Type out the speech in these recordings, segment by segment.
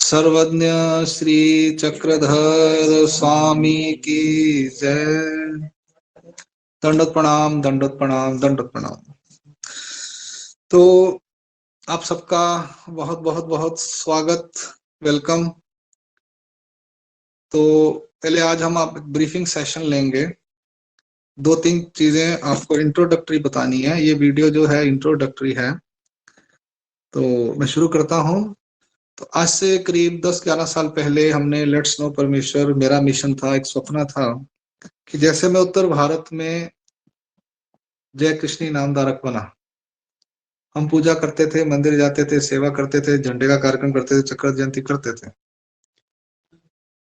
सर्वज्ञ श्री चक्रधर स्वामी की जय। दंडोत प्रणाम, दंडोत प्रणाम, दंडोत प्रणाम। तो आप सबका बहुत बहुत बहुत स्वागत, वेलकम। तो पहले आज हम आप ब्रीफिंग सेशन लेंगे। दो तीन चीजें आपको इंट्रोडक्टरी बतानी है। ये वीडियो जो है इंट्रोडक्टरी है। तो मैं शुरू करता हूँ। तो आज से करीब 10-11 साल पहले हमने लेट्स नो परमेश्वर, मेरा मिशन था, एक सपना था कि जैसे मैं उत्तर भारत में जय कृष्ण नामधारक बना। हम पूजा करते थे, मंदिर जाते थे, सेवा करते थे, झंडे का कार्यक्रम करते थे, चक्र जयंती करते थे।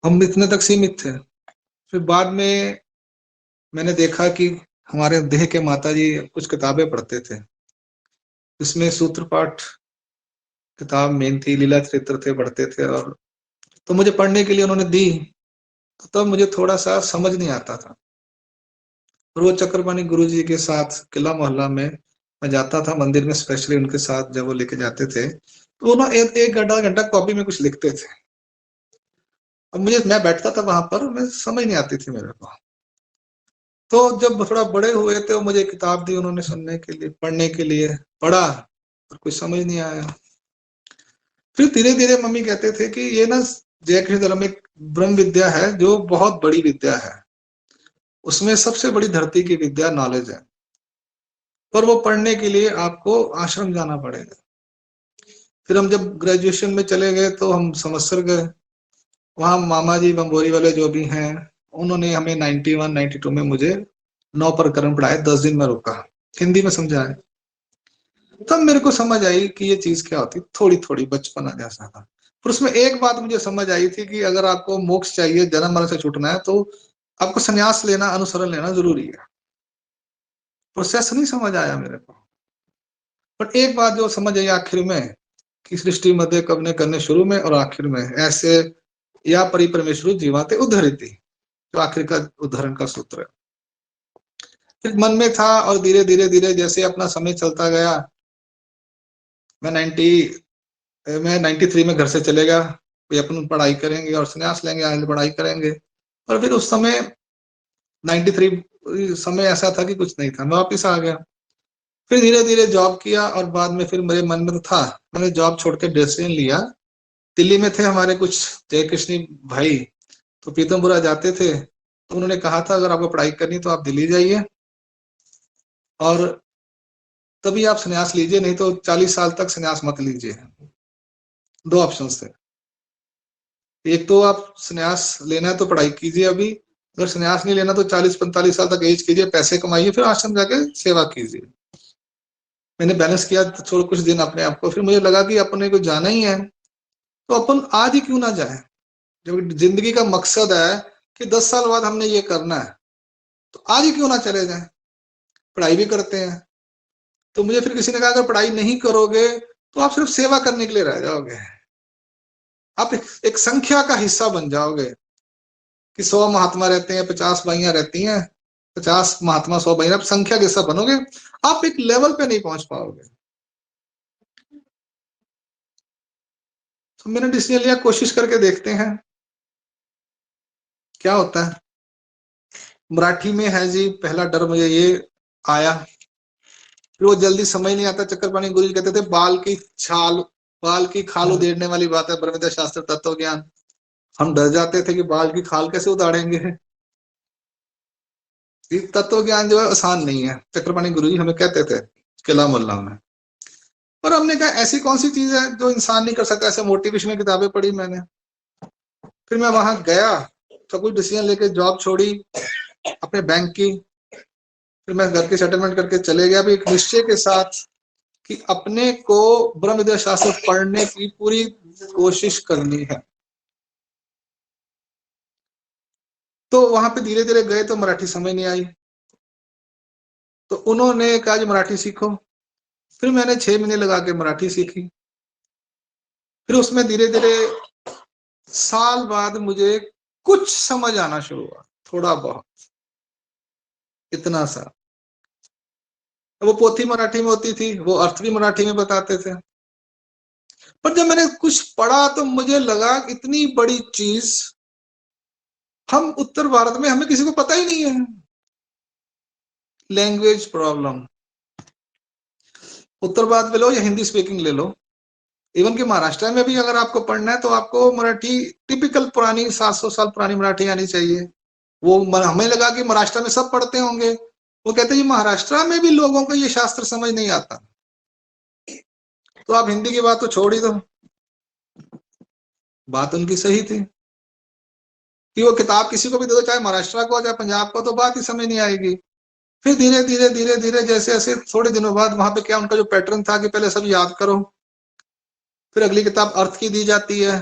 हम इतने तक सीमित थे। फिर बाद में मैंने देखा कि हमारे देह के माता जी कुछ किताबें पढ़ते थे। इसमें सूत्र पाठ किताब मेन थी, लीला चरित्र थे, पढ़ते थे। और तो मुझे पढ़ने के लिए उन्होंने दी। तो तब मुझे थोड़ा सा समझ नहीं आता था। रोज चक्रपाणी गुरु जी के साथ किला मोहल्ला में मैं जाता था, मंदिर में स्पेशली उनके साथ जब वो लेके जाते थे तो वो ना एक घंटा घंटा कॉपी में कुछ लिखते थे। अब मैं बैठता था वहां पर, मैं समझ नहीं आती थी मेरे को। तो जब थोड़ा बड़े हुए तो मुझे किताब दी उन्होंने सुनने के लिए, पढ़ने के लिए। पढ़ा और कुछ समझ नहीं आया। फिर धीरे धीरे मम्मी कहते थे कि ये ना जय कृष्ण धर्म एक ब्रह्म विद्या है जो बहुत बड़ी विद्या है। उसमें सबसे बड़ी धरती की विद्या नॉलेज है, पर वो पढ़ने के लिए आपको आश्रम जाना पड़ेगा। फिर हम जब ग्रेजुएशन में चले गए तो हम समस्या गए। वहां मामा जी बम्बोरी वाले जो भी हैं, उन्होंने हमें 91 92 में मुझे 9 प्रकरण पढ़ाए, 10 दिन में रुका, हिंदी में समझाए। तब मेरे को समझ आई कि ये चीज क्या होती। थोड़ी थोड़ी बचपना जैसा था। फिर उसमें एक बात मुझे समझ आई थी कि अगर आपको मोक्ष चाहिए, जन्म मरण से छूटना है, तो आपको संन्यास लेना, अनुसरण लेना जरूरी है। प्रोसेस नहीं समझ आया मेरे को। पर एक बात जो समझ आई आखिर में, कि सृष्टि मध्य कब ने करने शुरू में और आखिर में ऐसे या परिपरमेश्वर जीवाते उद्धरिति, जो आखिर का उदाहरण का सूत्र है। फिर मन में था और धीरे धीरे धीरे जैसे अपना समय चलता गया, मैं 93 में घर से चले गया। कोई अपन पढ़ाई करेंगे और संन्यास लेंगे, आगे पढ़ाई करेंगे। और फिर उस समय 93 समय ऐसा था कि कुछ नहीं था, मैं वापिस आ गया। फिर धीरे धीरे जॉब किया और बाद में फिर मेरे मन में तो था, मैंने जॉब छोड़ के डिसीजन लिया। दिल्ली में थे हमारे कुछ जय कृष्ण भाई, तो पीतमपुरा जाते थे। तो उन्होंने कहा था अगर आपको पढ़ाई करनी तो आप दिल्ली जाइए और तभी आप संन्यास लीजिए, नहीं तो 40 साल तक संन्यास मत लीजिए। दो ऑप्शन थे। एक तो आप संन्यास लेना है तो पढ़ाई कीजिए अभी, अगर संन्यास नहीं लेना तो 40-45 साल तक एज कीजिए, पैसे कमाइए, फिर आश्रम जाके सेवा कीजिए। मैंने बैलेंस किया तो छोड़ कुछ दिन अपने आप को। फिर मुझे लगा कि अपने को जाना ही है तो अपन आज ही क्यों ना जाए। जब जिंदगी का मकसद है कि 10 साल बाद हमने ये करना है, तो आज ही क्यों ना चले जाए। पढ़ाई भी करते हैं। तो मुझे फिर किसी ने कहा अगर पढ़ाई नहीं करोगे तो आप सिर्फ सेवा करने के लिए रह जाओगे, आप एक संख्या का हिस्सा बन जाओगे। कि 100 महात्मा रहते हैं, 50 बाइयां रहती हैं, 50 महात्मा 100 बाइयां, आप संख्या के हिस्सा बनोगे, आप एक लेवल पे नहीं पहुंच पाओगे। तो मैंने डिसीजन लिया, कोशिश करके देखते हैं क्या होता है। मराठी में है जी, पहला डर मुझे ये आया। फिर वो जल्दी समझ नहीं आता। चक्रपाणी गुरु जी कहते थे बाल की खाल उधेड़ने वाली बात है, ब्रह्म शास्त्र तत्व ज्ञान। हम डर जाते थे कि बाल की खाल कैसे उतारेंगे। तत्व ज्ञान जो है आसान नहीं है, चक्रपाणी गुरु जी हमें कहते थे किला मोहल्ला में। पर हमने कहा ऐसी कौन सी चीज है जो इंसान नहीं कर सकता। ऐसे मोटिवेशनल किताबें पढ़ी मैंने। फिर मैं वहां गया, सब कुछ डिसीजन लेके जॉब छोड़ी अपने बैंक की। फिर मैं घर की सेटलमेंट करके चले गया भी एक निश्चय के साथ कि अपने को ब्रह्म विद्या शास्त्र पढ़ने की पूरी कोशिश करनी है। तो वहां पे धीरे धीरे गए तो मराठी समझ नहीं आई। तो उन्होंने कहा जी मराठी सीखो। फिर मैंने 6 महीने लगा के मराठी सीखी। फिर उसमें धीरे धीरे साल बाद मुझे कुछ समझ आना शुरू हुआ, थोड़ा बहुत, इतना सा। वो पोथी मराठी में होती थी, वो अर्थ भी मराठी में बताते थे। पर जब मैंने कुछ पढ़ा तो मुझे लगा इतनी बड़ी चीज हम उत्तर भारत में हमें किसी को पता ही नहीं है। लैंग्वेज प्रॉब्लम, उत्तर भारत में लो या हिंदी स्पीकिंग ले लो, इवन कि महाराष्ट्र में भी अगर आपको पढ़ना है तो आपको मराठी टिपिकल पुरानी 700 साल पुरानी मराठी आनी चाहिए। वो हमें लगा कि महाराष्ट्र में सब पढ़ते होंगे, वो कहते हैं महाराष्ट्र में भी लोगों को ये शास्त्र समझ नहीं आता। तो आप हिंदी की बात तो छोड़ ही दो, बात उनकी सही थी कि वो किताब किसी को भी दे दो, चाहे महाराष्ट्र को चाहे पंजाब को, तो बात ही समझ नहीं आएगी। फिर धीरे धीरे धीरे धीरे जैसे जैसे थोड़े दिनों बाद वहां पे क्या उनका जो पैटर्न था कि पहले सब याद करो, फिर अगली किताब अर्थ की दी जाती है,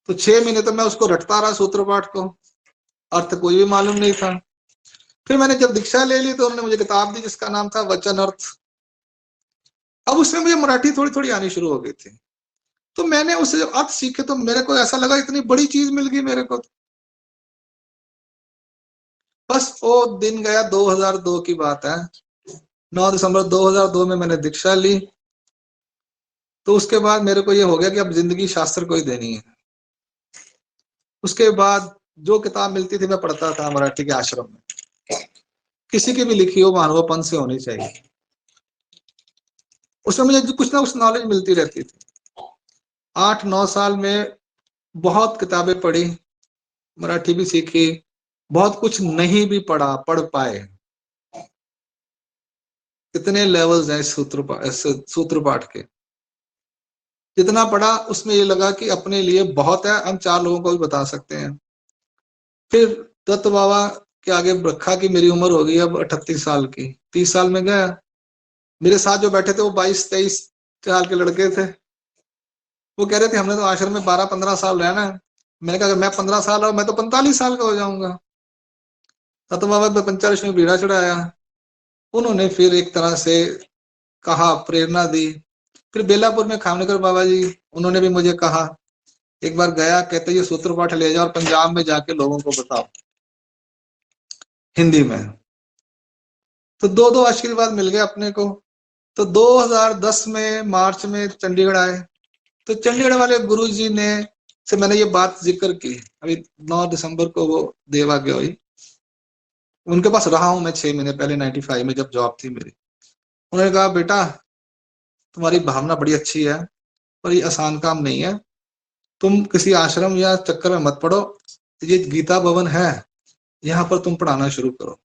तो 6 महीने तो मैं उसको रटता रहा सूत्र पाठ को, अर्थ कोई भी मालूम नहीं था। फिर मैंने जब दीक्षा ले ली तो उन्होंने मुझे किताब दी जिसका नाम था वचन अर्थ। अब उसमें मुझे मराठी थोड़ी थोड़ी आनी शुरू हो गई थी, तो मैंने उससे जब अर्थ सीखे तो मेरे को ऐसा लगा इतनी बड़ी चीज मिल गई मेरे को। बस वो दिन गया, 2002 की बात है, 9 दिसंबर 2002 में मैंने दीक्षा ली। तो उसके बाद मेरे को ये हो गया कि अब जिंदगी शास्त्र को ही देनी है। उसके बाद जो किताब मिलती थी मैं पढ़ता था मराठी के आश्रम में, किसी की भी लिखी हो मानवपन से होनी चाहिए, उसमें मुझे कुछ ना कुछ नॉलेज मिलती रहती थी। 8-9 साल में बहुत किताबें पढ़ी, मराठी भी सीखी, बहुत कुछ नहीं भी पढ़ा, पढ़ पाए। कितने लेवल्स हैं सूत्र पाठ के, जितना पढ़ा उसमें ये लगा कि अपने लिए बहुत है, हम 4 लोगों को भी बता सकते हैं। फिर दत्त बाबा के आगे रखा कि मेरी उम्र हो गई अब 38 साल की, 30 साल में गया। मेरे साथ जो बैठे थे वो 22-23 साल के लड़के थे, वो कह रहे थे हमने तो आश्रम में 12-15 साल रहना है। मैंने कहा अगर मैं 15 साल और मैं तो 45 साल का हो जाऊंगा। दत्त बाबा पे 45 में बीड़ा चढ़ाया, उन्होंने फिर एक तरह से कहा, प्रेरणा दी। फिर बेलापुर में खामनेकर बाबा जी, उन्होंने भी मुझे कहा, एक बार गया, कहते ये सूत्र पाठ ले जाओ और पंजाब में जाके लोगों को बताओ हिंदी में। तो 2-2 आशीर्वाद मिल गए अपने को। तो 2010 में मार्च में चंडीगढ़ आए, तो चंडीगढ़ वाले गुरु जी ने से मैंने ये बात जिक्र की, अभी 9 दिसंबर को वो देवा गया हुई, उनके पास रहा हूं मैं 6 महीने पहले 95 में जब जॉब थी मेरी। उन्होंने कहा बेटा तुम्हारी भावना बड़ी अच्छी है पर ये आसान काम नहीं है, तुम किसी आश्रम या चक्कर में मत पड़ो, ये गीता भवन है यहाँ पर तुम पढ़ाना शुरू करो।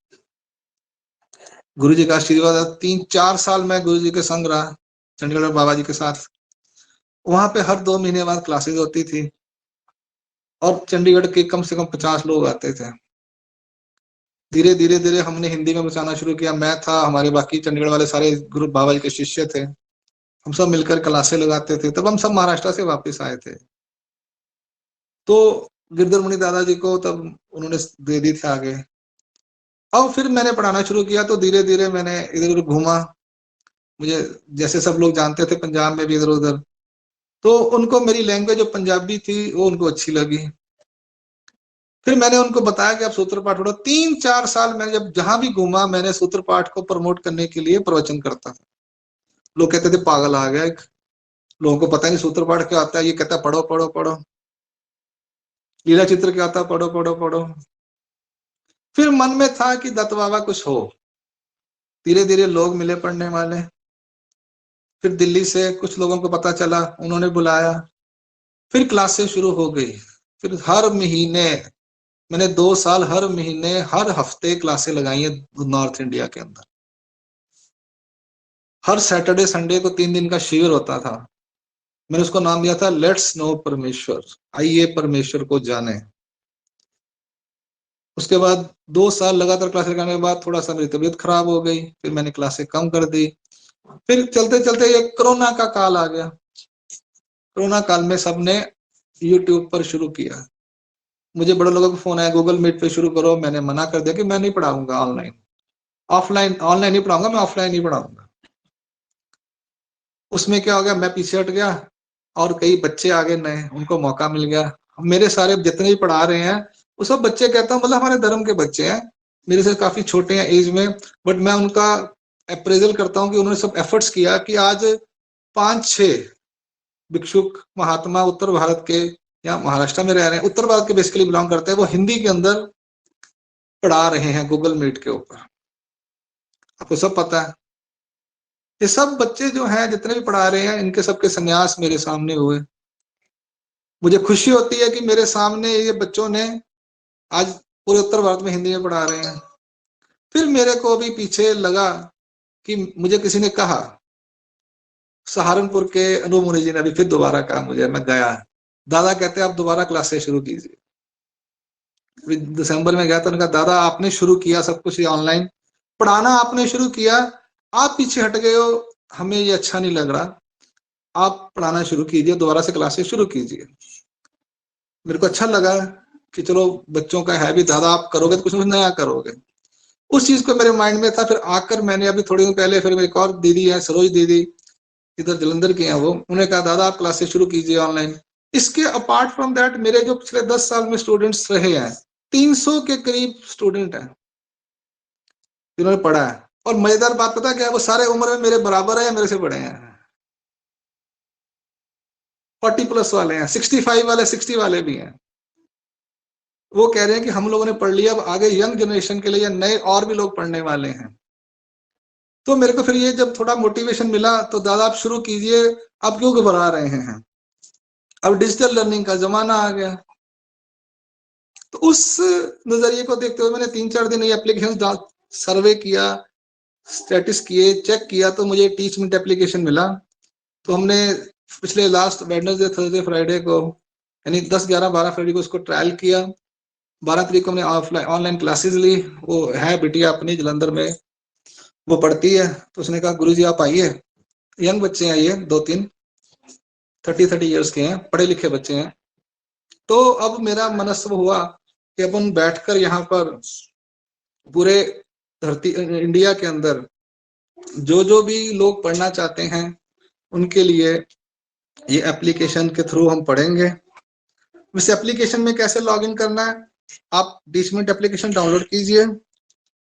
गुरु जी का आशीर्वाद, 3-4 साल में गुरु जी के संग रहा चंडीगढ़ बाबा जी के साथ। वहां पे हर 2 महीने बाद क्लासेस होती थी और चंडीगढ़ के कम से कम 50 लोग आते थे। धीरे धीरे धीरे हमने हिंदी में बचाना शुरू किया, मैं था, हमारे बाकी चंडीगढ़ वाले सारे गुरु बाबा जी के शिष्य थे, हम सब मिलकर क्लासें लगाते थे। तब हम सब महाराष्ट्र से वापस आए थे, तो गिरधर मुनि दादाजी को तब उन्होंने दे दी थी आगे। अब फिर मैंने पढ़ाना शुरू किया, तो धीरे धीरे मैंने इधर उधर घूमा, मुझे जैसे सब लोग जानते थे पंजाब में भी इधर उधर, तो उनको मेरी लैंग्वेज जो पंजाबी थी वो उनको अच्छी लगी। फिर मैंने उनको बताया कि आप सूत्र पाठ पढ़ो। 3-4 साल मैंने जब जहां भी घूमा मैंने सूत्र पाठ को प्रमोट करने के लिए प्रवचन करता था। लोग कहते थे पागल आ गया, लोगों को पता नहीं सूत्र पाठ क्या आता है, ये कहता पढ़ो पढ़ो पढ़ो, लीला चित्र क्या आता है, पढ़ो पढ़ो पढ़ो। फिर मन में था कि दत्त बाबा कुछ हो, धीरे धीरे लोग मिले पढ़ने वाले। फिर दिल्ली से कुछ लोगों को पता चला, उन्होंने बुलाया, फिर क्लासेस शुरू हो गई। फिर हर महीने मैंने 2 साल हर महीने हर हफ्ते क्लासें लगाई है नॉर्थ इंडिया के अंदर। हर सैटरडे संडे को 3 दिन का शिविर होता था। मैंने उसको नाम दिया था लेट्स नो परमेश्वर, आइए परमेश्वर को जाने। उसके बाद 2 साल लगातार क्लासें लगाने के बाद थोड़ा सा मेरी तबीयत खराब हो गई, फिर मैंने क्लासें कम कर दी। फिर चलते चलते ये कोरोना का काल आ गया। कोरोना काल में सबने यूट्यूब पर शुरू किया। मुझे बड़े लोगों का फोन आया, गूगल मीट पे शुरू करो। मैंने मना कर दिया कि मैं नहीं पढ़ाऊंगा ऑनलाइन, ऑनलाइन नहीं पढ़ाऊंगा, मैं ऑफलाइन ही पढ़ाऊंगा। उसमें क्या हो गया, मैं पीछे हट गया और कई बच्चे आ गए नए, उनको मौका मिल गया। मेरे सारे जितने भी पढ़ा रहे हैं वो सब बच्चे, कहता हूँ मतलब हमारे धर्म के बच्चे हैं, मेरे से काफी छोटे हैं एज में, बट मैं उनका अप्रेजल करता हूँ कि उन्होंने सब एफर्ट्स किया कि आज 5-6 भिक्षुक महात्मा उत्तर भारत के या महाराष्ट्र में रह रहे हैं, उत्तर भारत के बेसिकली बिलोंग करते हैं, वो हिंदी के अंदर पढ़ा रहे हैं गूगल मीट के ऊपर। आपको सब पता है। ये सब बच्चे जो हैं जितने भी पढ़ा रहे हैं, इनके सबके संन्यास मेरे सामने हुए। मुझे खुशी होती है कि मेरे सामने ये बच्चों ने आज पूरे उत्तर भारत में हिंदी में पढ़ा रहे हैं। फिर मेरे को भी पीछे लगा कि मुझे किसी ने कहा, सहारनपुर के अनु मुनि जी ने अभी फिर दोबारा कहा मुझे, मैं गया, दादा कहते आप दोबारा क्लासेस शुरू कीजिए। दिसंबर में गया तो उन्होंने कहा, दादा आपने शुरू किया सब कुछ, ये ऑनलाइन पढ़ाना आपने शुरू किया, आप पीछे हट गए हो, हमें ये अच्छा नहीं लग रहा, आप पढ़ाना शुरू कीजिए, दोबारा से क्लासेस शुरू कीजिए। मेरे को अच्छा लगा कि चलो बच्चों का है भी, दादा आप करोगे तो कुछ नया करोगे। उस चीज को मेरे माइंड में था। फिर आकर मैंने अभी थोड़ी दिन पहले, फिर एक और दीदी है सरोज दीदी, इधर जलंधर की हैं वो, उन्होंने कहा दादा आप क्लासेस शुरू कीजिए ऑनलाइन। इसके अपार्ट फ्रॉम दैट मेरे जो पिछले 10 साल में स्टूडेंट्स रहे हैं, 300 के करीब स्टूडेंट हैं जिन्होंने पढ़ा है। और मजेदार बात पता क्या है, वो सारे उम्र में मेरे बराबर है या मेरे से बड़े हैं। 40+ वाले हैं, 65 वाले, 60 वाले भी हैं। वो कह रहे हैं कि हम लोगों ने पढ़ लिया, अब आगे यंग जनरेशन के लिए या नए और भी लोग पढ़ने वाले हैं। तो मेरे को फिर ये जब थोड़ा मोटिवेशन मिला, तो दादा आप शुरू कीजिए, आप क्यों घबरा रहे हैं, अब डिजिटल लर्निंग का जमाना आ गया। तो उस नजरिए को देखते हुए मैंने 3-4 दिन ये एप्लीकेशन सर्वे किया, स्टेटस किए, चेक किया, तो मुझे टीचमेंट एप्लीकेशन मिला। तो हमने पिछले लास्ट वेडनेसडे, थर्सडे, फ्राइडे को, यानी 10, 11, 12 फरवरी को उसको ट्रायल किया। 12 तारीख को हमने ऑनलाइन क्लासेस ली। वो है बिटिया अपनी जलंधर में, वो पढ़ती है। तो उसने कहा गुरुजी आप आइए, यंग बच्चे हैं ये 2-3 30 ईयर्स के हैं, पढ़े लिखे बच्चे हैं। तो अब मेरा मनस्व हुआ कि अपन बैठकर यहाँ पर पूरे धरती इंडिया के अंदर जो भी लोग पढ़ना चाहते हैं उनके लिए ये एप्लीकेशन के थ्रू हम पढ़ेंगे। इस एप्लीकेशन में कैसे लॉगिन करना है, आप टीचमेंट एप्लीकेशन डाउनलोड कीजिए,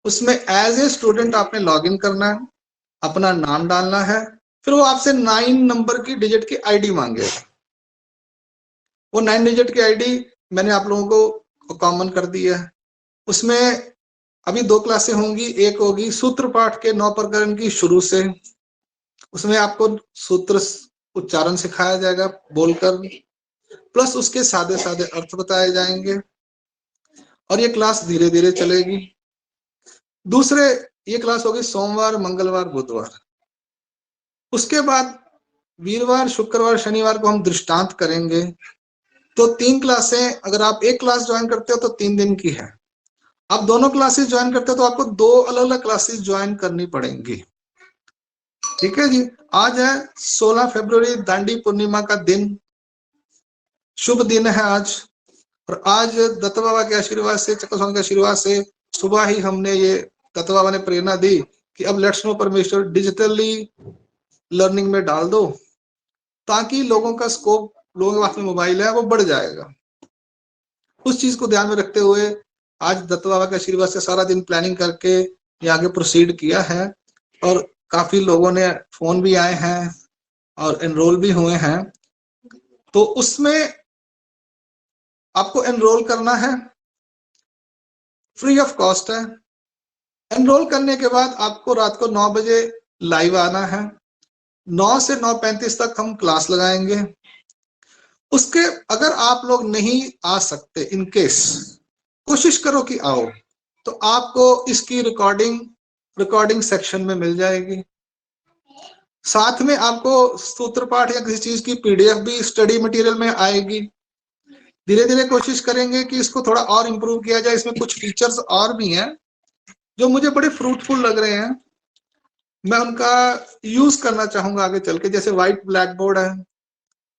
उसमें एज ए स्टूडेंट आपने लॉगिन करना है, अपना नाम डालना है, फिर वो आपसे 9 नंबर की डिजिट की आईडी मांगेगा। वो 9 डिजिट की आईडी मैंने आप लोगों को कॉमन कर दी है। उसमें अभी 2 क्लासें होंगी, एक होगी सूत्र पाठ के 9 प्रकरण की शुरू से, उसमें आपको सूत्र उच्चारण सिखाया जाएगा बोलकर, प्लस उसके सादे सादे अर्थ बताए जाएंगे, और ये क्लास धीरे धीरे चलेगी। दूसरे ये क्लास होगी सोमवार, मंगलवार, बुधवार। उसके बाद वीरवार, शुक्रवार, शनिवार को हम दृष्टांत करेंगे। तो 3 क्लासें, अगर आप एक क्लास ज्वाइन करते हो तो 3 दिन की है, आप दोनों क्लासेस ज्वाइन करते हो तो आपको 2 अलग अलग क्लासेस ज्वाइन करनी पड़ेंगी। ठीक है जी। आज है 16 फरवरी, दांडी पूर्णिमा का दिन, शुभ दिन है आज। और आज दत्त बाबा के आशीर्वाद से, चक्र स्वामी के आशीर्वाद से सुबह ही हमने ये दत्त बाबा ने प्रेरणा दी कि अब लेट्स नो परमेश्वर डिजिटली लर्निंग में डाल दो, ताकि लोगों का स्कोप, लोगों के पास में मोबाइल है वो बढ़ जाएगा। उस चीज को ध्यान में रखते हुए आज दत्त बाबा के आशीर्वाद से सारा दिन प्लानिंग करके ये आगे प्रोसीड किया है, और काफी लोगों ने फोन भी आए हैं और एनरोल भी हुए हैं। तो उसमें आपको एनरोल करना है, फ्री ऑफ कॉस्ट है। एनरोल करने के बाद आपको रात को 9 बजे लाइव आना है, 9 से 9:35 तक हम क्लास लगाएंगे। उसके अगर आप लोग नहीं आ सकते, इन केस कोशिश करो कि आओ, तो आपको इसकी रिकॉर्डिंग सेक्शन में मिल जाएगी। साथ में आपको सूत्र पाठ या किसी चीज की पीडीएफ भी स्टडी मटेरियल में आएगी। धीरे धीरे कोशिश करेंगे कि इसको थोड़ा और इम्प्रूव किया जाए। इसमें कुछ फीचर्स और भी हैं जो मुझे बड़े फ्रूटफुल लग रहे हैं, मैं उनका यूज करना चाहूंगा आगे चल के। जैसे व्हाइट ब्लैक बोर्ड है,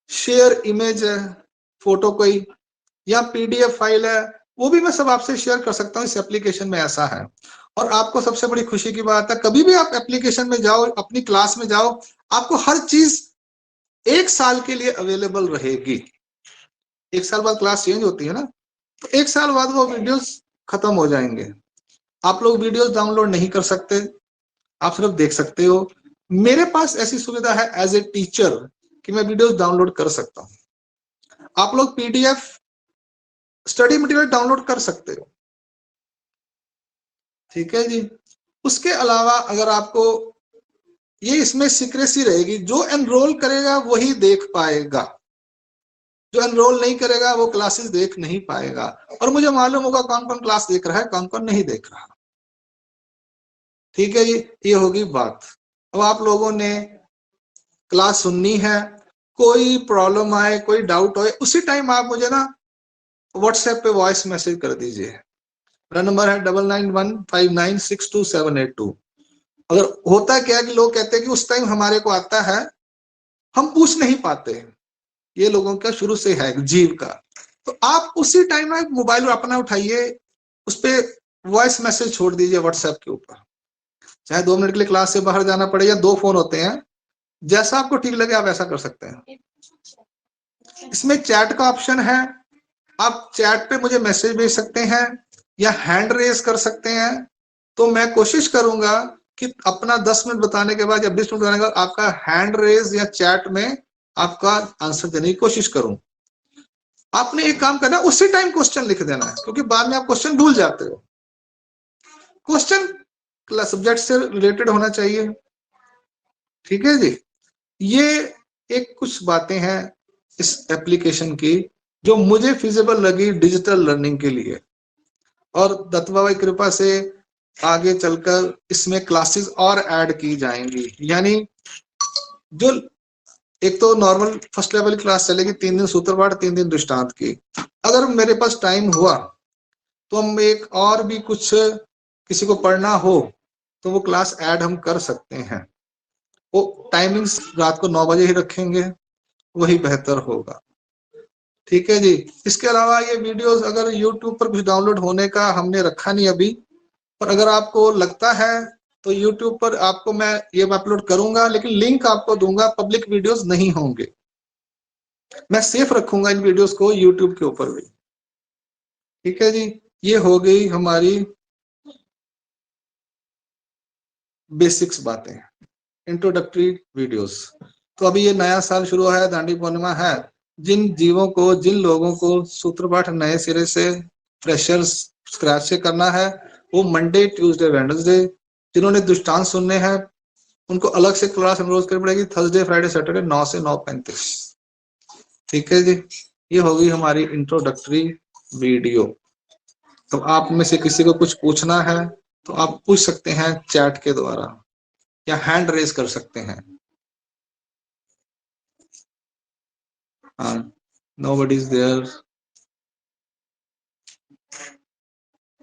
शेयर इमेज है, फोटो कोई, या पीडीएफ फाइल है, वो भी मैं सब आपसे शेयर कर सकता हूँ इस एप्लीकेशन में, ऐसा है। और आपको सबसे बड़ी खुशी की बात है, कभी भी आप एप्लीकेशन में जाओ, अपनी क्लास में जाओ, आपको हर चीज 1 साल के लिए अवेलेबल रहेगी। 1 साल बाद क्लास चेंज होती है ना, तो 1 साल बाद वो वीडियोस खत्म हो जाएंगे। आप लोग वीडियोस डाउनलोड नहीं कर सकते, आप सिर्फ देख सकते हो। मेरे पास ऐसी सुविधा है एज ए टीचर कि मैं वीडियोस डाउनलोड कर सकता हूं। आप लोग पीडीएफ स्टडी मटेरियल डाउनलोड कर सकते हो, ठीक है जी। उसके अलावा अगर आपको ये इसमें सीक्रेसी रहेगी, जो एनरोल करेगा वही देख पाएगा, जो एनरोल नहीं करेगा वो क्लासेस देख नहीं पाएगा। और मुझे मालूम होगा कौन कौन क्लास देख रहा है, कौन कौन नहीं देख रहा, ठीक है जी। ये होगी बात। अब आप लोगों ने क्लास सुननी है, कोई प्रॉब्लम आए, कोई डाउट हो, उसी टाइम आप मुझे ना व्हाट्सएप पे वॉइस मैसेज कर दीजिए। मेरा नंबर है 9915962782। अगर होता क्या है कि लोग कहते हैं कि उस टाइम हमारे को आता है, हम पूछ नहीं पाते, ये लोगों का शुरू से है जीव का। तो आप उसी टाइम ना मोबाइल अपना उठाइए, उस पर वॉइस मैसेज छोड़ दीजिए व्हाट्सएप के ऊपर, चाहे 2 मिनट के लिए क्लास से बाहर जाना पड़े, या 2 फोन होते हैं, जैसा आपको ठीक लगे आप ऐसा कर सकते हैं। इसमें चैट का ऑप्शन है, आप चैट पे मुझे मैसेज भेज सकते हैं या हैंड रेज कर सकते हैं। तो मैं कोशिश करूंगा कि अपना 10 मिनट बताने के बाद या 20 मिनट बताने के बाद आपका हैंड रेज या चैट में आपका आंसर देने की कोशिश करूं। आपने एक काम करना, उसी टाइम क्वेश्चन लिख देना है, क्योंकि बाद में आप क्वेश्चन भूल जाते हो। क्वेश्चन सब्जेक्ट से रिलेटेड होना चाहिए, ठीक है जी। ये एक कुछ बातें हैं इस एप्लीकेशन की जो मुझे फिजिबल लगी डिजिटल लर्निंग के लिए, और दत्त बाबा की कृपा से आगे चलकर इसमें क्लासेस और ऐड की जाएंगी। यानी जो एक तो नॉर्मल फर्स्ट लेवल क्लास चलेगी 3 दिन सूत्रपाठ, 3 दिन दृष्टांत की। अगर मेरे पास टाइम हुआ तो हम एक और भी कुछ किसी को पढ़ना हो तो वो क्लास ऐड हम कर सकते हैं। वो टाइमिंग्स रात को 9 बजे ही रखेंगे, वही बेहतर होगा, ठीक है जी। इसके अलावा ये वीडियोस अगर यूट्यूब पर कुछ डाउनलोड होने का हमने रखा नहीं अभी, पर अगर आपको लगता है तो यूट्यूब पर आपको मैं ये अपलोड करूंगा, लेकिन लिंक आपको दूंगा, पब्लिक वीडियोस नहीं होंगे, मैं सेफ रखूंगा इन वीडियोस को यूट्यूब के ऊपर भी, ठीक है जी। ये हो गई हमारी बेसिक्स बातें, इंट्रोडक्टरी वीडियोस। तो अभी ये नया साल शुरू है, दांडी पूर्णिमा है, जिन जीवों को, जिन लोगों को सूत्रपाठ नए सिरे से फ्रेशर्स स्क्रैच से करना है, वो मंडे ट्यूसडे वेडनेसडे, जिन्होंने दृष्टांत सुनने हैं उनको अलग से क्लास एनरोल करनी पड़ेगी, थर्सडे फ्राइडे सैटरडे 9 से 9:35, ठीक है जी। ये होगी हमारी इंट्रोडक्टरी वीडियो। तो आप में से किसी को कुछ पूछना है तो आप पूछ सकते हैं चैट के द्वारा या हैंड रेज कर सकते हैं। Nobody is there.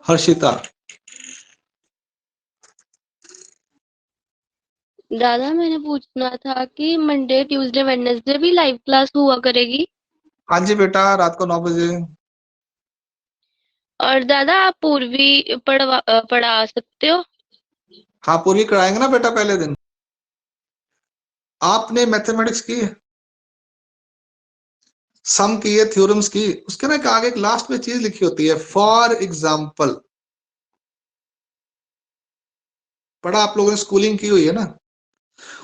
हर्षिता, दादा मैंने पूछना था कि मंडे ट्यूसडे वेडनेसडे भी लाइव क्लास हुआ करेगी? हाँ जी बेटा, रात को 9 बजे। और दादा आप पूर्वी पढ़ा सकते हो? हाँ पूरी कराएंगे ना बेटा पहले दिन। आपने मैथमेटिक्स की, सम की है, थ्योरम्स की, उसके ना आगे एक लास्ट में चीज लिखी होती है फॉर एग्जाम्पल, पढ़ा आप लोगों ने, स्कूलिंग की हुई है ना,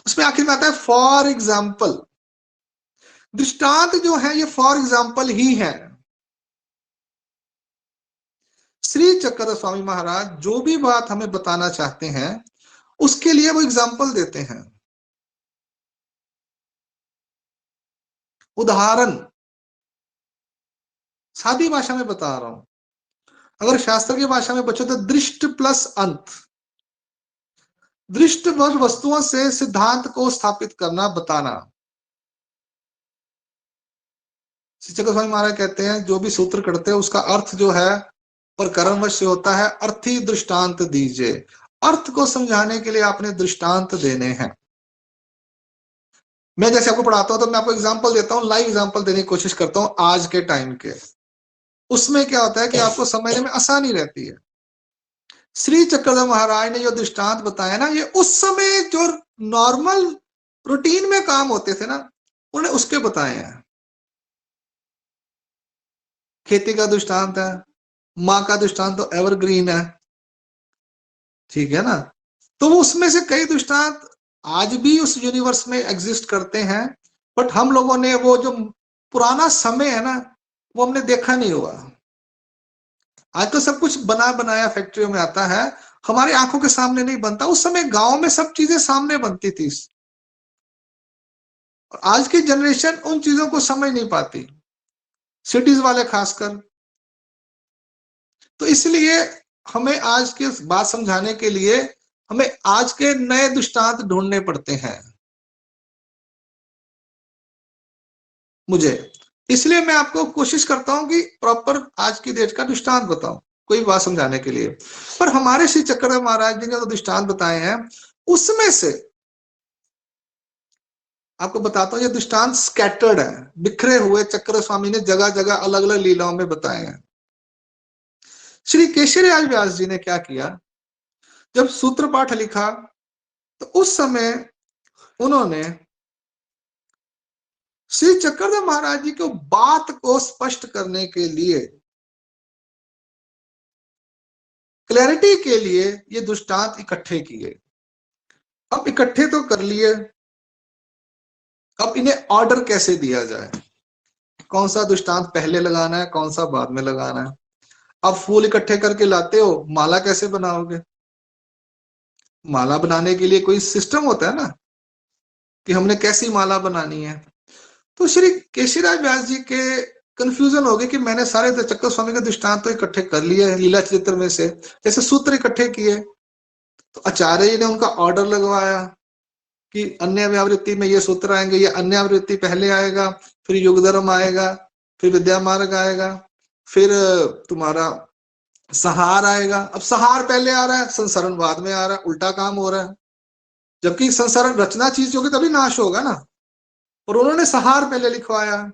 उसमें आखिर में आता है फॉर एग्जाम्पल। दृष्टांत जो है ये फॉर एग्जाम्पल ही है। श्री चक्रधर स्वामी महाराज जो भी बात हमें बताना चाहते हैं उसके लिए वो एग्जाम्पल देते हैं, उदाहरण, सादी भाषा में बता रहा हूं। अगर शास्त्र की भाषा में बच्चों तो दृष्ट प्लस अंत, दृष्ट वस्तुओं से सिद्धांत को स्थापित करना, बताना। श्री चक्रधर स्वामी महाराज कहते हैं जो भी सूत्र करते हैं उसका अर्थ जो है और कर्मवश से होता है, अर्थी दृष्टांत दीजिए। अर्थ को समझाने के लिए आपने दृष्टांत देने हैं। मैं जैसे आपको पढ़ाता हूं तो मैं आपको एग्जांपल देता हूं, लाइव एग्जांपल देने की कोशिश करता हूं आज के टाइम के। उसमें क्या होता है कि आपको समझने में आसानी रहती है। श्री चक्रधर महाराज ने जो दृष्टांत बताया ना, ये उस समय जो नॉर्मल रूटीन में काम होते थे ना, उन्हें उसके बताए हैं। खेती का दृष्टांत है, माँ का दृष्टांत तो एवरग्रीन है, ठीक है ना। तो उसमें से कई दृष्टांत आज भी उस यूनिवर्स में एग्जिस्ट करते हैं बट हम लोगों ने वो जो पुराना समय है ना, वो हमने देखा नहीं हुआ। आज तो सब कुछ बना बनाया फैक्ट्रियों में आता है, हमारी आंखों के सामने नहीं बनता। उस समय गांव में सब चीजें सामने बनती थी। और आज की जनरेशन उन चीजों को समझ नहीं पाती, सिटीज वाले खासकर। तो इसलिए हमें आज की बात समझाने के लिए हमें आज के नए दृष्टांत ढूंढने पड़ते हैं मुझे। इसलिए मैं आपको कोशिश करता हूं कि प्रॉपर आज की डेट का दृष्टांत बताऊं कोई बात समझाने के लिए। पर हमारे श्री चक्रदेव महाराज जी ने जो दृष्टांत बताए हैं, उसमें से आपको बताता हूं, ये दृष्टांत स्कैटर्ड है, बिखरे हुए चक्र स्वामी ने जगह जगह अलग अलग लीलाओं में बताए हैं। श्री केशरीलाल व्यास जी ने क्या किया, जब सूत्र पाठ लिखा तो उस समय उन्होंने श्री चक्रदेव महाराज जी को बात को स्पष्ट करने के लिए, क्लैरिटी के लिए ये दृष्टांत इकट्ठे किए। अब इकट्ठे तो कर लिए, अब इन्हें ऑर्डर कैसे दिया जाए, कौन सा दृष्टांत पहले लगाना है, कौन सा बाद में लगाना है। अब फूल इकट्ठे करके लाते हो, माला कैसे बनाओगे? माला बनाने के लिए कोई सिस्टम होता है ना, कि हमने कैसी माला बनानी है। तो श्री केशरीराज व्यास जी के कंफ्यूजन हो गई कि मैंने सारे चक्र स्वामी के दृष्टांत तो इकट्ठे कर लिए हैं लीला चरित्र में से, जैसे सूत्र इकट्ठे किए। तो आचार्य जी ने उनका ऑर्डर लगवाया कि अन्य व्यावृत्ति में ये सूत्र आएंगे, ये अन्य व्यावृत्ति पहले आएगा, फिर युग धर्म आएगा, फिर विद्या मार्ग आएगा, फिर तुम्हारा संहार आएगा। अब संहार पहले आ रहा है, संसरण बाद में आ रहा है, उल्टा काम हो रहा है। जबकि संसरण रचना चीज होगी तभी नाश होगा ना, और उन्होंने संहार पहले लिखवाया,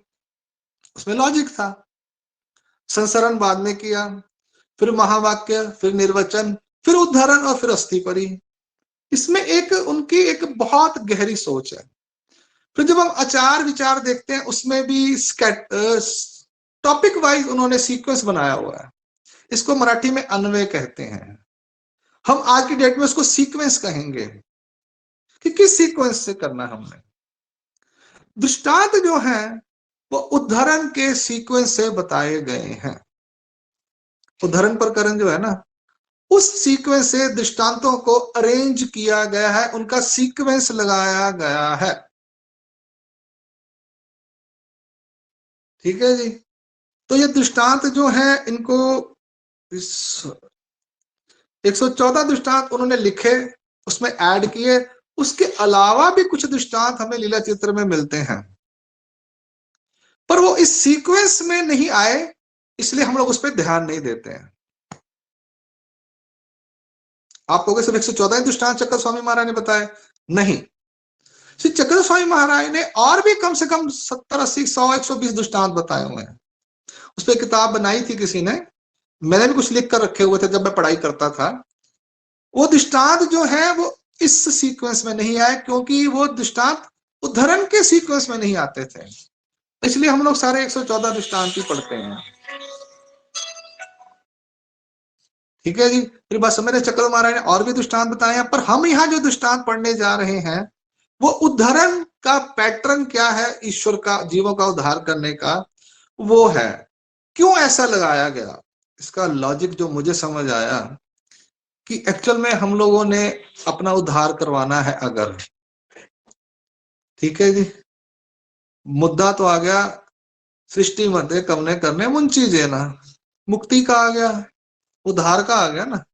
उसमें लॉजिक था। संसरण बाद में किया, फिर महावाक्य, फिर निर्वचन, फिर उद्धारण और फिर अस्थि परी। इसमें एक उनकी एक बहुत गहरी सोच है। फिर जब हम आचार विचार देखते हैं, उसमें भी टॉपिक वाइज उन्होंने सीक्वेंस बनाया हुआ है। इसको मराठी में अन्वय कहते हैं, हम आज की डेट में उसको सीक्वेंस कहेंगे कि किस सीक्वेंस से करना है हमने। दृष्टांत जो है वो उदाहरण के सीक्वेंस से बताए गए हैं। उदाहरण प्रकरण जो है ना, उस सीक्वेंस से दृष्टांतों को अरेंज किया गया है, उनका सीक्वेंस लगाया गया है। ठीक है जी। तो ये दृष्टांत जो है, इनको 114 दृष्टांत उन्होंने लिखे, उसमें ऐड किए। उसके अलावा भी कुछ दृष्टांत हमें लीला चित्र में मिलते हैं, पर वो इस सीक्वेंस में नहीं आए, इसलिए हम लोग उस पर ध्यान नहीं देते हैं। आप कहोगे सिर्फ 114 दृष्टांत चक्र स्वामी महाराज ने बताए, नहीं। श्री चक्र स्वामी महाराज ने और भी कम से कम 70, 80, 100, 120 दृष्टांत बताए हुए हैं। उस पर किताब बनाई थी किसी ने, मैंने भी कुछ लिख कर रखे हुए थे जब मैं पढ़ाई करता था। वो दृष्टांत जो है वो इस सीक्वेंस में नहीं आए, क्योंकि वो दृष्टांत उद्धरण के सीक्वेंस में नहीं आते थे, इसलिए हम लोग सारे 114 दृष्टांत ही पढ़ते हैं। ठीक है जी। फिर बात समझ रहे, चक्र महाराज ने और भी दृष्टांत बताए हैं, पर हम यहाँ जो दृष्टांत पढ़ने जा रहे हैं वो उद्धरण का पैटर्न क्या है, ईश्वर का जीवों का उद्धार करने का, वो है। क्यों ऐसा लगाया गया, इसका लॉजिक जो मुझे समझ आया कि एक्चुअल में हम लोगों ने अपना उद्धार करवाना है अगर, ठीक है जी, मुद्दा तो आ गया सृष्टि मध्य कमने करने मुन चीजें ना, मुक्ति का आ गया, उद्धार का आ गया ना,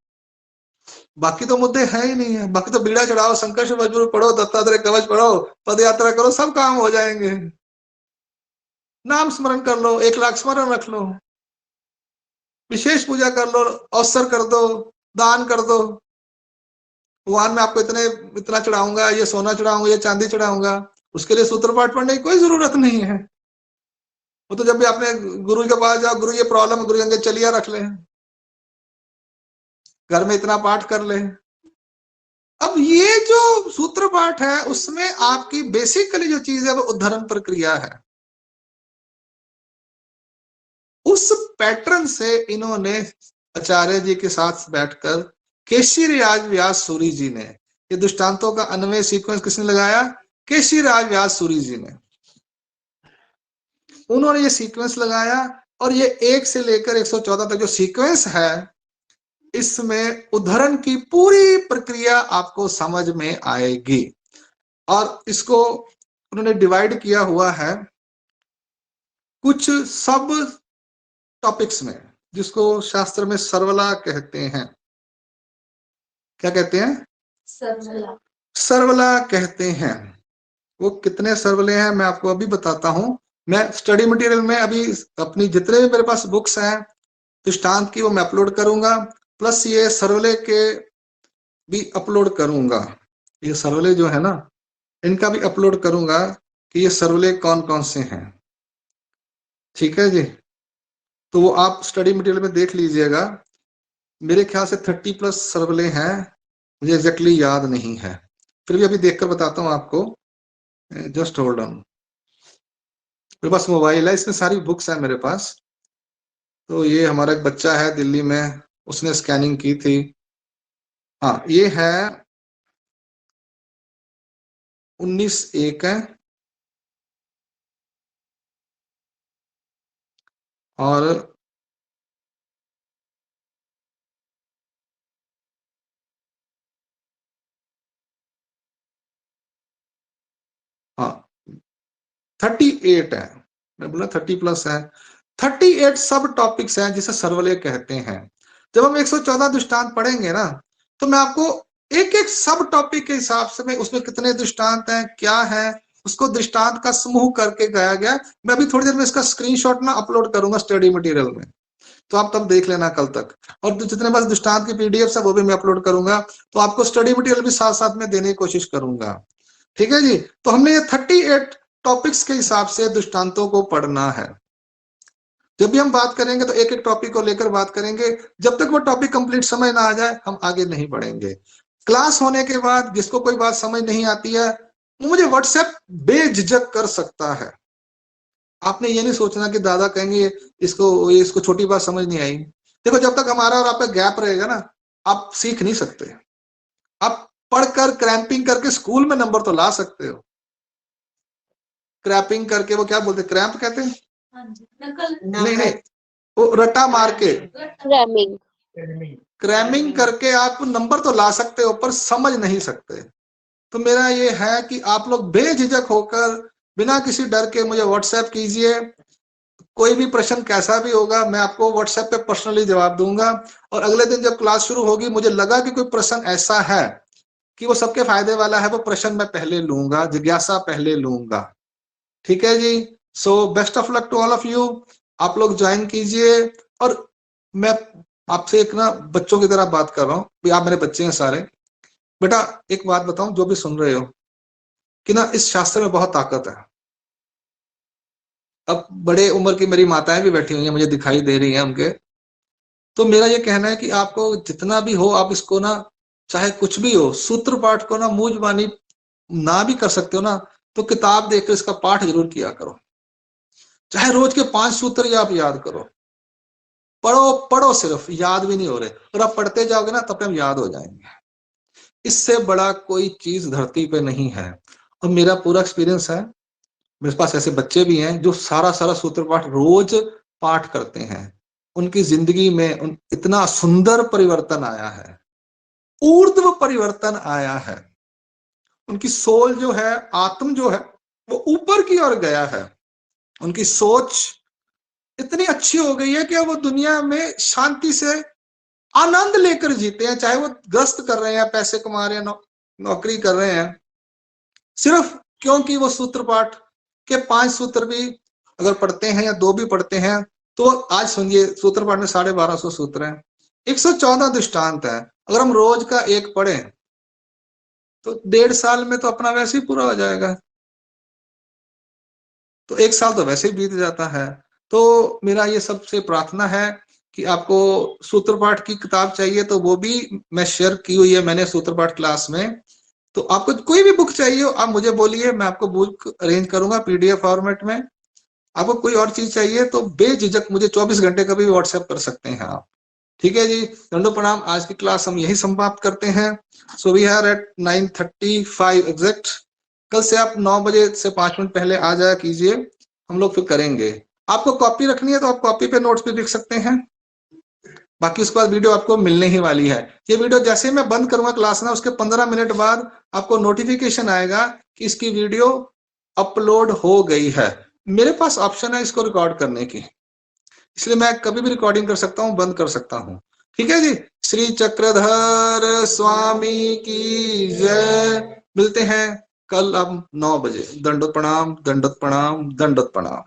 बाकी तो मुद्दे है ही नहीं है। बाकी तो बीड़ा चढ़ाओ, संकर्ष वज्र पढ़ो, दत्तात्रेय कवच पढ़ो, पद यात्रा करो, सब काम हो जाएंगे। नाम स्मरण कर लो, 1 लाख स्मरण रख लो, विशेष पूजा कर लो, अवसर कर दो, दान कर दो, भगवान में आपको इतना चढ़ाऊंगा, ये सोना चढ़ाऊंगा, ये चांदी चढ़ाऊंगा, उसके लिए सूत्र पाठ पढ़ने की कोई जरूरत नहीं है। वो तो जब भी आपने गुरु के पास जाओ, गुरु ये प्रॉब्लम है, गुरु कहेंगे चलिए रख ले, घर में इतना पाठ कर ले। अब ये जो सूत्र पाठ है उसमें आपकी बेसिकली जो चीज है वो उद्धरण प्रक्रिया है। उस पैटर्न से इन्होंने आचार्य जी के साथ बैठकर केशरीराज व्यास सूरी जी ने, ये दृष्टांतों का अन्वय सीक्वेंस किसने लगाया, केशरीराज व्यास सूरी जी ने। उन्होंने ये सीक्वेंस लगाया और ये 1 से लेकर 114 तक जो सीक्वेंस है, इसमें उद्धरण की पूरी प्रक्रिया आपको समझ में आएगी। और इसको उन्होंने डिवाइड किया हुआ है कुछ सब टॉपिक्स में, जिसको शास्त्र में सर्वला कहते हैं। क्या कहते हैं? सर्वला। सर्वला कहते हैं। वो कितने सर्वले हैं मैं आपको अभी बताता हूं। मैं स्टडी मटेरियल में अभी अपनी जितने भी मेरे पास बुक्स हैं दृष्टांत की, वो मैं अपलोड करूंगा, प्लस ये सर्वले के भी अपलोड करूंगा। ये सर्वले जो है ना, इनका भी अपलोड करूंगा कि ये सर्वले कौन कौन से हैं। ठीक है जी, तो वो आप स्टडी मटेरियल में देख लीजिएगा। मेरे ख्याल से 30+ सर्वले हैं, मुझे एग्जैक्टली याद नहीं है, फिर भी अभी देखकर बताता हूँ आपको। Just hold on. मेरे पास मोबाइल है, इसमें सारी बुक्स है मेरे पास। तो ये हमारा एक बच्चा है दिल्ली में, उसने स्कैनिंग की थी। हाँ, ये है 19/1 है, और हाँ 38 है, मैं बोला 30+ है। 38 सब टॉपिक्स हैं जिसे सर्वले कहते हैं। जब हम 114 दृष्टांत पढ़ेंगे ना, तो मैं आपको एक एक सब टॉपिक के हिसाब से मैं उसमें कितने दृष्टांत हैं, क्या है, उसको दृष्टांत का समूह करके गाया गया। मैं अभी थोड़ी देर में इसका स्क्रीनशॉट ना अपलोड करूंगा स्टडी मटेरियल में, तो आप तब देख लेना कल तक। और जितने पास दृष्टांत की पीडीएफ है वो भी मैं अपलोड करूंगा, तो आपको स्टडी मटेरियल भी साथ साथ में देने की कोशिश करूंगा। ठीक है जी, तो हमने ये 38 टॉपिक्स के हिसाब से दृष्टांतों को पढ़ना है। जब भी हम बात करेंगे तो एक एक टॉपिक को लेकर बात करेंगे, जब तक वो टॉपिक कंप्लीट समझ ना आ जाए हम आगे नहीं बढ़ेंगे। क्लास होने के बाद जिसको कोई बात समझ नहीं आती है, वो मुझे व्हाट्सएप बेझिझक कर सकता है। आपने ये नहीं सोचना कि दादा कहेंगे इसको छोटी बात समझ नहीं आई। देखो, जब तक हमारा और आपका गैप रहेगा ना, आप सीख नहीं सकते। आप पढ़कर क्रैम्पिंग करके स्कूल में नंबर तो ला सकते हो। क्रैपिंग करके, वो क्या बोलते हैं, क्रैम्प कहते हैं? नहीं नहीं, वो रट्टा मार के, रैमिंग। क्रैमिंग करके आप नंबर तो ला सकते हो पर समझ नहीं सकते। तो मेरा ये है कि आप लोग बेझिझक होकर बिना किसी डर के मुझे व्हाट्सएप कीजिए। कोई भी प्रश्न कैसा भी होगा मैं आपको व्हाट्सएप पे पर्सनली जवाब दूंगा। और अगले दिन जब क्लास शुरू होगी, मुझे लगा कि कोई प्रश्न ऐसा है कि वो सबके फायदे वाला है, वो प्रश्न मैं पहले लूंगा, जिज्ञासा पहले लूंगा। ठीक है जी, so best of luck to all of you. आप लोग ज्वाइन कीजिए। और मैं आपसे एक ना बच्चों की तरह बात कर रहा हूँ, आप मेरे बच्चे हैं सारे। बेटा एक बात बताऊं, जो भी सुन रहे हो, कि ना इस शास्त्र में बहुत ताकत है। अब बड़े उम्र की मेरी माताएं भी बैठी हुई हैं, मुझे दिखाई दे रही हैं उनके। तो मेरा ये कहना है कि आपको जितना भी हो, आप इसको ना, चाहे कुछ भी हो, सूत्र पाठ को ना मुंह जुबानी ना भी कर सकते हो ना, तो किताब देखकर इसका पाठ जरूर किया करो। चाहे रोज के 5 सूत्र ही आप याद करो। पढ़ो पढ़ो, सिर्फ याद भी नहीं हो रहे, और आप पढ़ते जाओगे ना तब तक याद हो जाएंगे। इससे बड़ा कोई चीज धरती पे नहीं है। और मेरा पूरा एक्सपीरियंस है, मेरे पास ऐसे बच्चे भी हैं जो सारा सारा सूत्र पाठ रोज पाठ करते हैं। उनकी जिंदगी में इतना सुंदर परिवर्तन आया है, ऊर्ध्व परिवर्तन आया है। उनकी सोल जो है, आत्म जो है, वो ऊपर की ओर गया है। उनकी सोच इतनी अच्छी हो गई है कि वो दुनिया में शांति से आनंद लेकर जीते हैं। चाहे वो ग्रस्त कर रहे हैं, पैसे कमा रहे हैं, नौकरी कर रहे हैं, सिर्फ क्योंकि वो सूत्र पाठ के 5 सूत्र भी अगर पढ़ते हैं या 2 भी पढ़ते हैं। तो आज सुनिए, सूत्र पाठ में 1250 सूत्र हैं, 114 दृष्टांत है। अगर हम रोज का एक पढ़ें तो 1.5 साल में तो अपना वैसे ही पूरा हो जाएगा। तो 1 साल तो वैसे ही बीत जाता है। तो मेरा ये सबसे प्रार्थना है कि आपको सूत्र पाठ की किताब चाहिए तो वो भी मैं शेयर की हुई है मैंने सूत्र पाठ क्लास में। तो आपको कोई भी बुक चाहिए हो आप मुझे बोलिए, मैं आपको बुक अरेंज करूंगा पीडीएफ फॉर्मेट में। आपको कोई और चीज चाहिए तो बेझिझक मुझे 24 घंटे कभी भी व्हाट्सएप कर सकते हैं आप। ठीक है जी, दंडो प्रणाम। आज की क्लास हम यही समाप्त करते हैं। So we are at 9:35 exact. कल से आप 9 बजे से 5 मिनट पहले आ जाया कीजिए। हम लोग फिर करेंगे। आपको कॉपी रखनी है तो आप कॉपी पे नोट्स भी लिख सकते हैं, बाकी उसके बाद वीडियो आपको मिलने ही वाली है। ये वीडियो जैसे ही मैं बंद करूंगा क्लास ना, उसके 15 मिनट बाद आपको नोटिफिकेशन आएगा कि इसकी वीडियो अपलोड हो गई है। मेरे पास ऑप्शन है इसको रिकॉर्ड करने की, इसलिए मैं कभी भी रिकॉर्डिंग कर सकता हूं, बंद कर सकता हूं। ठीक है जी। श्री चक्रधर स्वामी की जय। मिलते हैं कल अब 9 बजे। दंडोत प्रणाम, दंडोत प्रणाम, दंडोत प्रणाम।